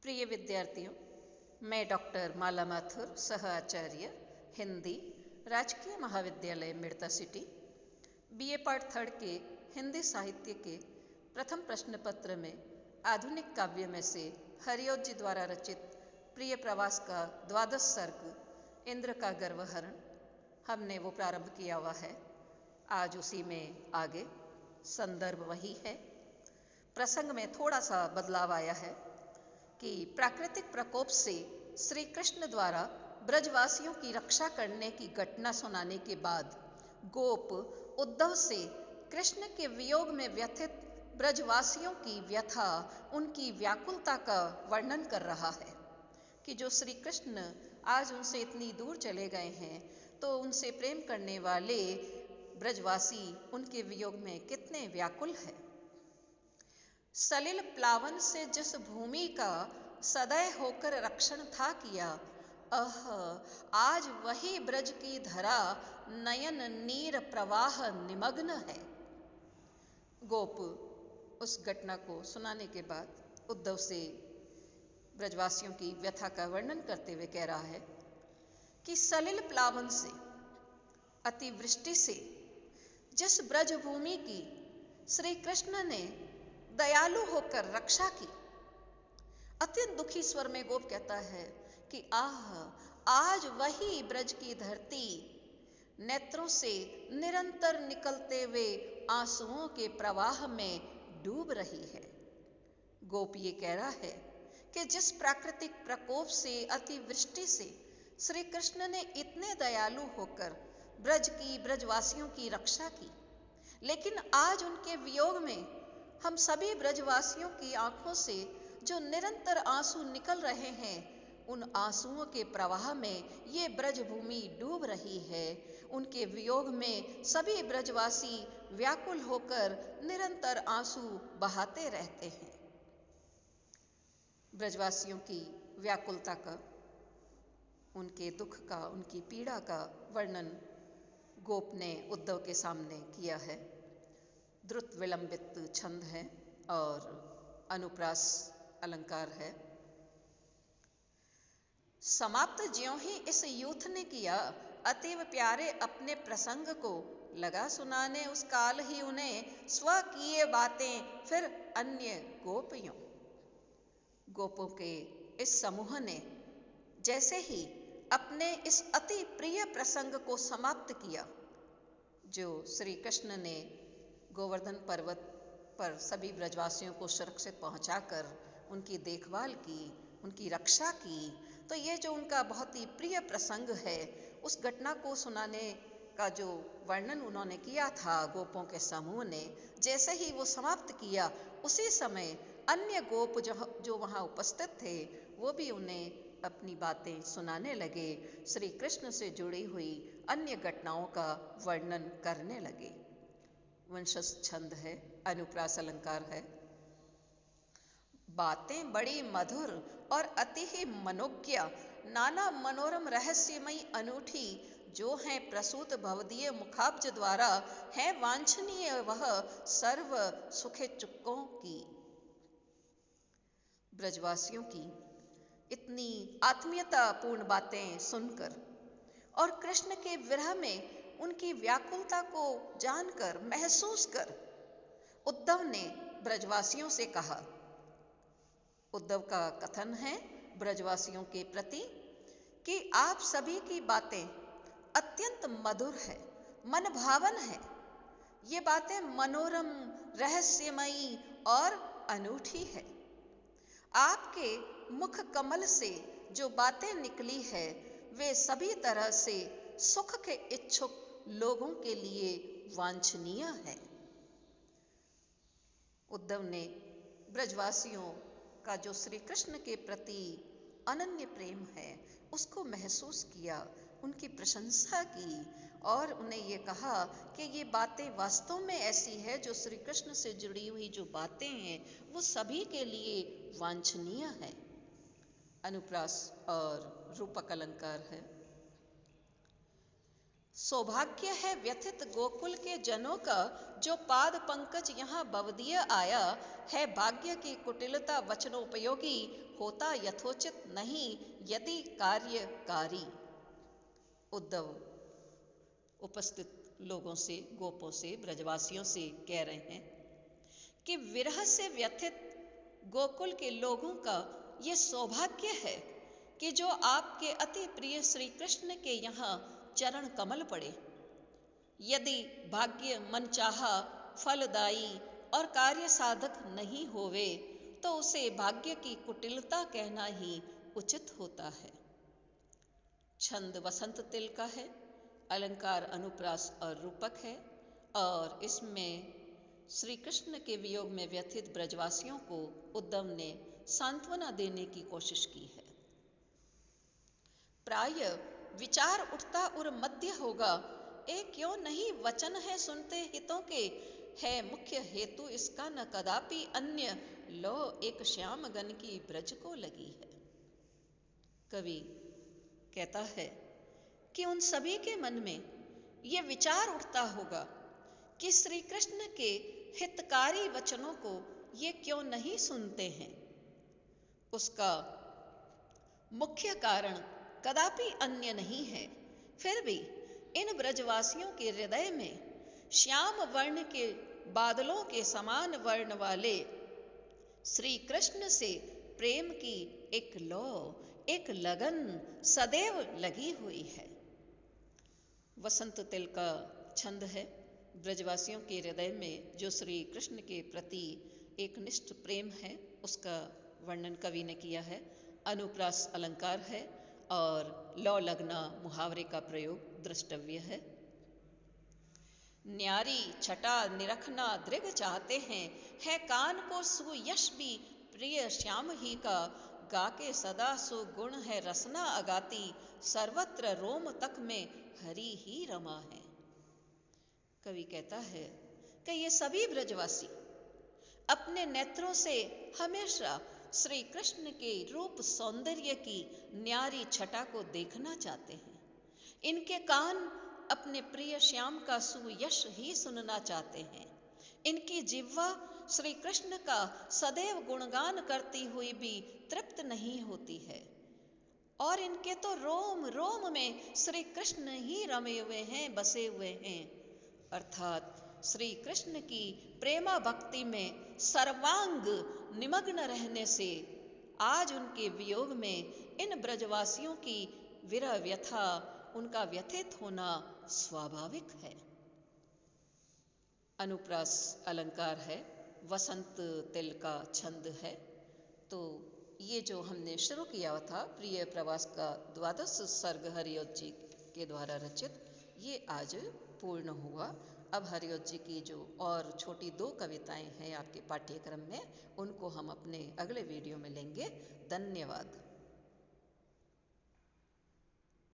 प्रिय विद्यार्थियों, मैं डॉक्टर माला माथुर, सह आचार्य हिंदी, राजकीय महाविद्यालय मिर्ता सिटी, बीए पार्ट थर्ड के हिंदी साहित्य के प्रथम प्रश्न पत्र में आधुनिक काव्य में से हरिओत जी द्वारा रचित प्रिय प्रवास का द्वादश सर्ग इंद्र का गर्वहरण हमने वो प्रारंभ किया हुआ है। आज उसी में आगे संदर्भ वही है। प्रसंग में थोड़ा सा बदलाव आया है कि प्राकृतिक प्रकोप से श्री कृष्ण द्वारा ब्रजवासियों की रक्षा करने की घटना सुनाने के बाद गोप उद्धव से कृष्ण के वियोग में व्यथित ब्रजवासियों की व्यथा, उनकी व्याकुलता का वर्णन कर रहा है कि जो श्री कृष्ण आज उनसे इतनी दूर चले गए हैं तो उनसे प्रेम करने वाले ब्रजवासी उनके वियोग में कितने व्याकुल है। सलिल प्लावन से जिस भूमि का सदैव होकर रक्षण था किया, आज वही ब्रज की धरा नयन नीर प्रवाह निमग्न है। गोप उस घटना को सुनाने के बाद उद्धव से ब्रजवासियों की व्यथा का वर्णन करते हुए कह रहा है कि सलिल प्लावन से, अतिवृष्टि से जिस ब्रज भूमि की श्री कृष्ण ने दयालु होकर रक्षा की, अत्यंत दुखी स्वर में गोप कहता है कि आज वही ब्रज की धरती नेत्रों से निरंतर निकलते हुए आंसुओं के प्रवाह में डूब रही है। गोप ये कह रहा है कि जिस प्राकृतिक प्रकोप से, अतिवृष्टि से श्री कृष्ण ने इतने दयालु होकर ब्रजवासियों की रक्षा की, लेकिन आज उनके वियोग में हम सभी ब्रजवासियों की आंखों से जो निरंतर आंसू निकल रहे हैं, उन आंसुओं के प्रवाह में ये ब्रजभूमि डूब रही है। उनके वियोग में सभी ब्रजवासी व्याकुल होकर निरंतर आंसू बहाते रहते हैं। ब्रजवासियों की व्याकुलता का, उनके दुख का, उनकी पीड़ा का वर्णन गोप ने उद्धव के सामने किया है। द्रुत विलंबित छंद है और अनुप्रास अलंकार है। समाप्त ज्यों ही इस यूथ ने किया, अतीव प्यारे अपने प्रसंग को लगा सुनाने, उस काल ही उन्हें स्व किए बातें फिर अन्य गोपियों। गोपों के इस समूह ने जैसे ही अपने इस अति प्रिय प्रसंग को समाप्त किया, जो श्री कृष्ण ने गोवर्धन पर्वत पर सभी ब्रजवासियों को सुरक्षित पहुंचाकर उनकी देखभाल की, उनकी रक्षा की, तो ये जो उनका बहुत ही प्रिय प्रसंग है, उस घटना को सुनाने का जो वर्णन उन्होंने किया था गोपों के समूह ने, जैसे ही वो समाप्त किया, उसी समय अन्य गोप जो वहाँ उपस्थित थे वो भी उन्हें अपनी बातें सुनाने लगे, श्री कृष्ण से जुड़ी हुई अन्य घटनाओं का वर्णन करने लगे। वंशज छंद है, अनुप्रास अलंकार है। बातें बड़ी मधुर और अति ही मनोज्ञ, नाना मनोरम रहस्यमयी अनूठी, जो हैं प्रसूत भवदीय मुखाब्ज द्वारा, है वांछनीय वह सर्व सुखे चुक्कों की। ब्रजवासियों की इतनी आत्मीयतापूर्ण बातें सुनकर और कृष्ण के विरह में उनकी व्याकुलता को जानकर, महसूस कर उद्धव ने ब्रजवासियों से कहा। उद्धव का कथन है ब्रजवासियों के प्रति कि आप सभी की बातें अत्यंत मधुर है, मन भावन है। ये बातें मनोरम, रहस्यमयी और अनूठी है। आपके मुख कमल से जो बातें निकली है, वे सभी तरह से सुख के इच्छुक लोगों के लिए वांछनीय है। उद्धव ने ब्रजवासियों का जो श्री कृष्ण के प्रति अनन्य प्रेम है उसको महसूस किया, उनकी प्रशंसा की और उन्हें ये कहा कि ये बातें वास्तव में ऐसी है, जो श्री कृष्ण से जुड़ी हुई जो बातें हैं वो सभी के लिए वांछनीय है। अनुप्रास और रूपक अलंकार है। सौभाग्य है व्यथित गोकुल के जनों का, जो पाद पंकज यहाँ बवदीय आया है। भाग्य की कुटिलता वचनोपयोगी, होता यथोचित नहीं यदि कार्यकारी। उद्धव उपस्थित लोगों से, गोपों से, ब्रजवासियों से कह रहे हैं कि विरह से व्यथित गोकुल के लोगों का ये सौभाग्य है कि जो आपके अति प्रिय श्री कृष्ण के यहाँ चरण कमल पड़े। यदि भाग्य मनचाहा, फलदायी और कार्य साधक नहीं होवे तो उसे भाग्य की कुटिलता कहना ही उचित होता है। छंद वसंत तिल का है, अलंकार अनुप्रास और रूपक है और इसमें श्री कृष्ण के वियोग में व्यथित ब्रजवासियों को उद्धव ने सांत्वना देने की कोशिश की है। प्राय विचार उठता और मध्य होगा, क्यों नहीं वचन है सुनते हितों के, है मुख्य हेतु इसका न कदापि अन्य, लो एक श्याम गन की ब्रज को लगी है। कवि कहता है कि उन सभी के मन में ये विचार उठता होगा कि श्री कृष्ण के हितकारी वचनों को ये क्यों नहीं सुनते हैं। उसका मुख्य कारण कदापि अन्य नहीं है। फिर भी इन ब्रजवासियों के हृदय में श्याम वर्ण के बादलों के समान वर्ण वाले श्री कृष्ण से प्रेम की एक लौ, एक लगन सदैव लगी हुई है। वसंत तिल का छंद है। ब्रजवासियों के हृदय में जो श्री कृष्ण के प्रति एक निष्ठ प्रेम है उसका वर्णन कवि ने किया है। अनुप्रास अलंकार है और लौ लगना मुहावरे का प्रयोग दृष्टव्य है। न्यारी छटा निरखना दृग चाहते हैं, है कान को सुयश भी प्रिय श्याम ही का, गाके सदा सुगुण है रसना अगाती, सर्वत्र रोम तक में हरि ही रमा है। कवि कहता है कि ये सभी ब्रजवासी अपने नेत्रों से हमेशा श्री कृष्ण के रूप सौंदर्य की न्यारी छटा को देखना चाहते हैं। इनके कान अपने प्रिय श्याम का सुयश ही सुनना चाहते हैं। इनकी जिह्वा श्री कृष्ण का सदैव गुणगान करती हुई भी तृप्त नहीं होती है और इनके तो रोम रोम में श्री कृष्ण ही रमे हुए हैं, बसे हुए हैं। अर्थात श्री कृष्ण की प्रेमा भक्ति में सर्वांग निमग्न रहने से आज उनके वियोग में इन ब्रजवासियों की विरह व्यथा, उनका व्यथित होना स्वाभाविक है। अनुप्रास अलंकार है, वसंत तिल का छंद है। तो ये जो हमने शुरू किया था प्रिय प्रवास का 12 सर्ग हरिऔध जी के द्वारा रचित, ये आज पूर्ण हुआ। अब हरिऔध जी की जो और छोटी 2 कविताएं हैं आपके पाठ्यक्रम में, उनको हम अपने अगले वीडियो में लेंगे। धन्यवाद।